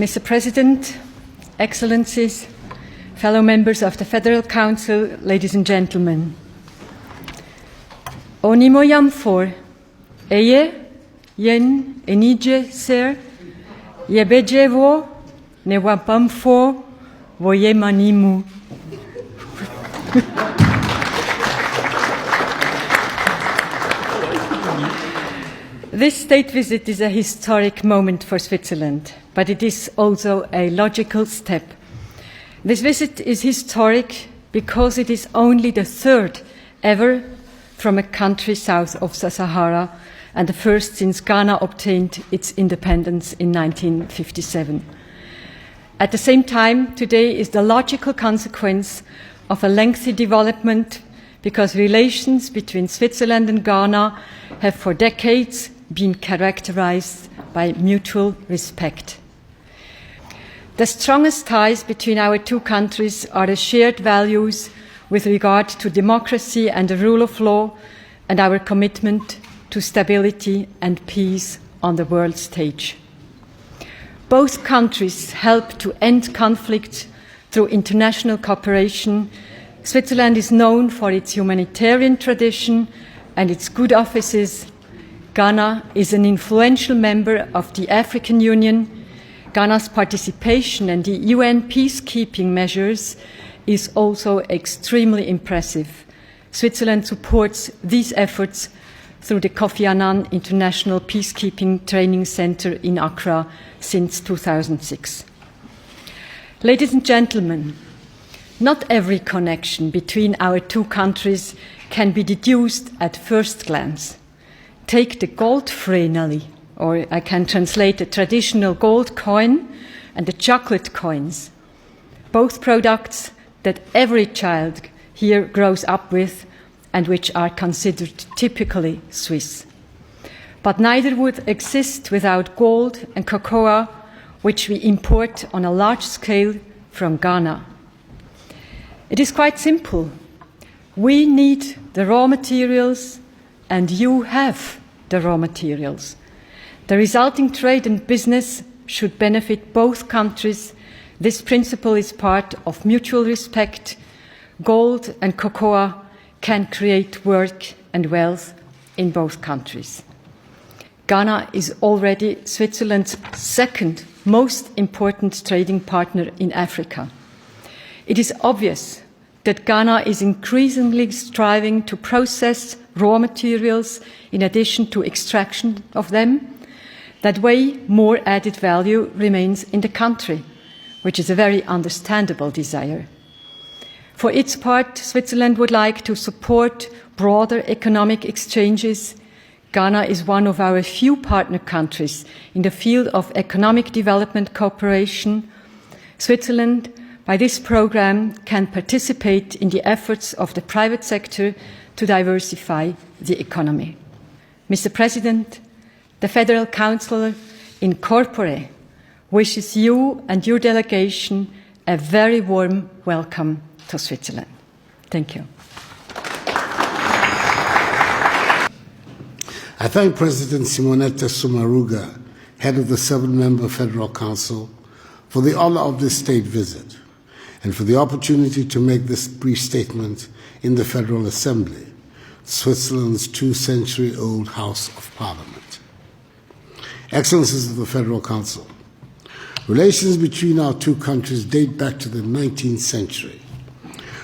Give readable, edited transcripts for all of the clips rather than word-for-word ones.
Mr. President, Excellencies, fellow members of the Federal Council, ladies and gentlemen. Onimoyam for Eye, Yen, Enije, Sir, Yebejevo, Newapamfo, Voyemanimu. This state visit is a historic moment for Switzerland, but it is also a logical step. This visit is historic because it is only the third ever from a country south of the Sahara and the first since Ghana obtained its independence in 1957. At the same time, today is the logical consequence of a lengthy development because relations between Switzerland and Ghana have for decades been characterized by mutual respect. The strongest ties between our two countries are the shared values with regard to democracy and the rule of law and our commitment to stability and peace on the world stage. Both countries help to end conflict through international cooperation. Switzerland is known for its humanitarian tradition and its good offices. Ghana is an influential member of the African Union. Ghana's participation in the UN peacekeeping measures is also extremely impressive. Switzerland supports these efforts through the Kofi Annan International Peacekeeping Training Center in Accra since 2006. Ladies and gentlemen, not every connection between our two countries can be deduced at first glance. Take the gold freneli, or I can translate the traditional gold coin and the chocolate coins, both products that every child here grows up with and which are considered typically Swiss. But neither would exist without gold and cocoa, which we import on a large scale from Ghana. It is quite simple. We need the raw materials, and you have the raw materials. The resulting trade and business should benefit both countries. This principle is part of mutual respect. Gold and cocoa can create work and wealth in both countries. Ghana is already Switzerland's second most important trading partner in Africa. It is obvious that Ghana is increasingly striving to process raw materials in addition to extraction of them. That way, more added value remains in the country, which is a very understandable desire. For its part, Switzerland would like to support broader economic exchanges. Ghana is one of our few partner countries in the field of economic development cooperation. Switzerland, by this program, can participate in the efforts of the private sector to diversify the economy. Mr. President, the Federal Council in corpore wishes you and your delegation a very warm welcome to Switzerland. Thank you. I thank President Simonetta Sommaruga, head of the 7-member Federal Council, for the honor of this state visit and for the opportunity to make this brief statement in the Federal Assembly, Switzerland's 2-century-old House of Parliament. Excellencies of the Federal Council, relations between our two countries date back to the 19th century,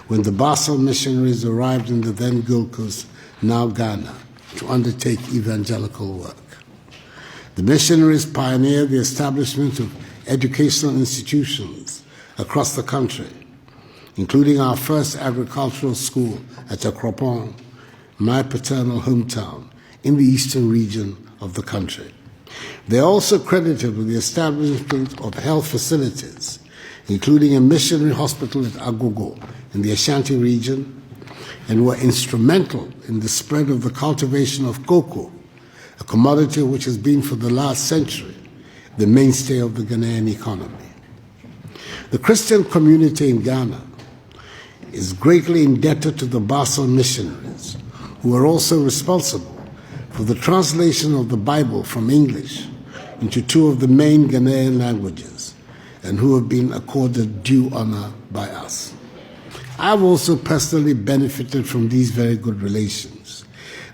when the Basel missionaries arrived in the then Gold Coast, now Ghana, to undertake evangelical work. The missionaries pioneered the establishment of educational institutions across the country, including our first agricultural school at Akufo, my paternal hometown, in the eastern region of the country. They are also credited with the establishment of health facilities, including a missionary hospital at Addo in the Ashanti region, and were instrumental in the spread of the cultivation of cocoa, a commodity which has been for the last century the mainstay of the Ghanaian economy. The Christian community in Ghana is greatly indebted to the Basel missionaries, who are also responsible for the translation of the Bible from English into 2 of the main Ghanaian languages, and who have been accorded due honor by us. I've also personally benefited from these very good relations,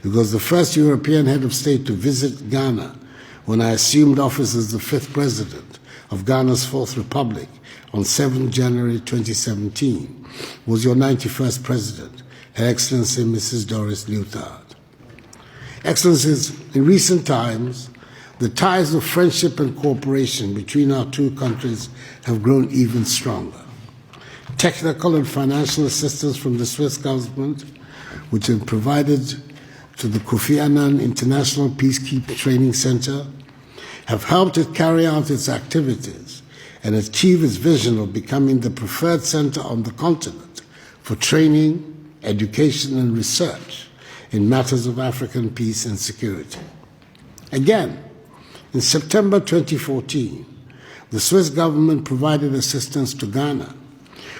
because the first European head of state to visit Ghana when I assumed office as the 5th president of Ghana's 4th Republic on 7 January 2017 was your 91st president, Her Excellency Mrs. Doris Leuthard. Excellencies, in recent times, the ties of friendship and cooperation between our two countries have grown even stronger. Technical and financial assistance from the Swiss government, which had provided to the Kofi Annan International Peacekeeping Training Center, have helped it carry out its activities and achieve its vision of becoming the preferred center on the continent for training, education, and research in matters of African peace and security. Again, in September 2014, the Swiss government provided assistance to Ghana,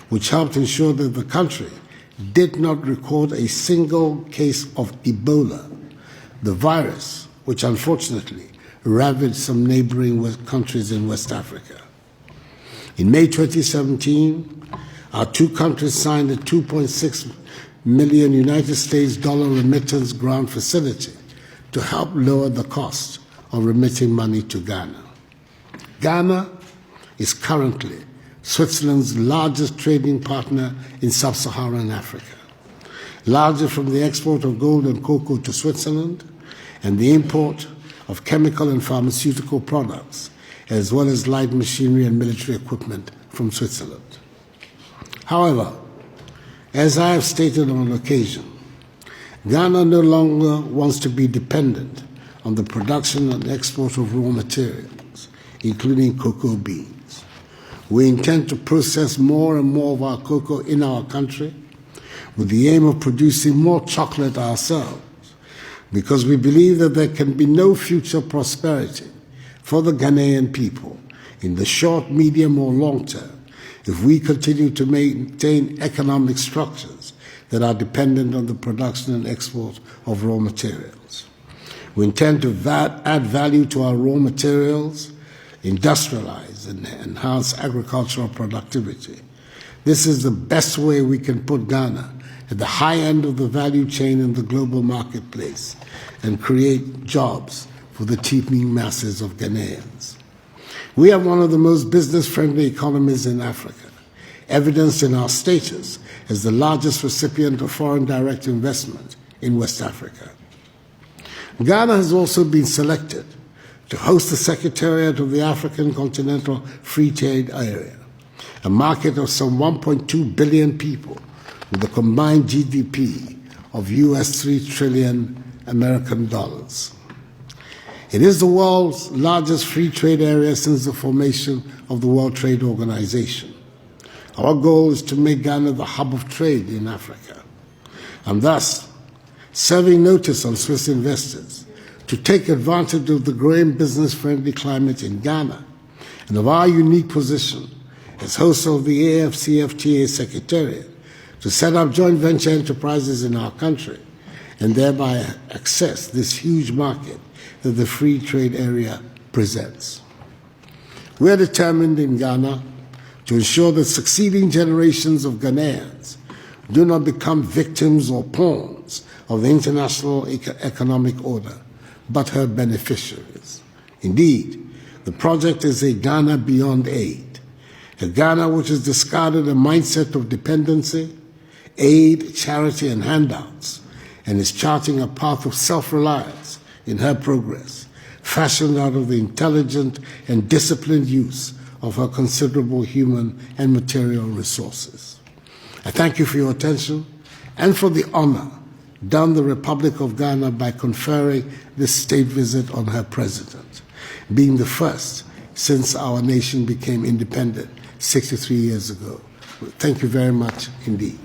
which helped ensure that the country did not record a single case of Ebola, the virus which unfortunately ravaged some neighboring countries in West Africa. In May 2017, our two countries signed a $2.6 million United States remittance grant facility to help lower the cost of remitting money to Ghana. Ghana is currently Switzerland's largest trading partner in sub-Saharan Africa, largely from the export of gold and cocoa to Switzerland and the import of chemical and pharmaceutical products, as well as light machinery and military equipment from Switzerland. However, as I have stated on occasion, Ghana no longer wants to be dependent on the production and export of raw materials, including cocoa beans. We intend to process more and more of our cocoa in our country with the aim of producing more chocolate ourselves, because we believe that there can be no future prosperity for the Ghanaian people in the short, medium, or long term if we continue to maintain economic structures that are dependent on the production and export of raw materials. We intend to add value to our raw materials, industrialize and enhance agricultural productivity. This is the best way we can put Ghana at the high end of the value chain in the global marketplace and create jobs for the teeming masses of Ghanaians. We have one of the most business-friendly economies in Africa, evidenced in our status as the largest recipient of foreign direct investment in West Africa. Ghana has also been selected to host the Secretariat of the African Continental Free Trade Area, a market of some 1.2 billion people with a combined GDP of US $3 trillion American dollars. It is the world's largest free trade area since the formation of the World Trade Organization. Our goal is to make Ghana the hub of trade in Africa, and thus serving notice on Swiss investors to take advantage of the growing business-friendly climate in Ghana and of our unique position as host of the AFCFTA Secretariat to set up joint venture enterprises in our country and thereby access this huge market that the free trade area presents. We are determined in Ghana to ensure that succeeding generations of Ghanaians do not become victims or pawns of the international economic order, but her beneficiaries. Indeed, the project is a Ghana beyond aid, a Ghana which has discarded a mindset of dependency, aid, charity, and handouts, and is charting a path of self-reliance in her progress, fashioned out of the intelligent and disciplined use of her considerable human and material resources. I thank you for your attention and for the honor done the Republic of Ghana by conferring this state visit on her president, being the first since our nation became independent 63 years ago. Thank you very much indeed.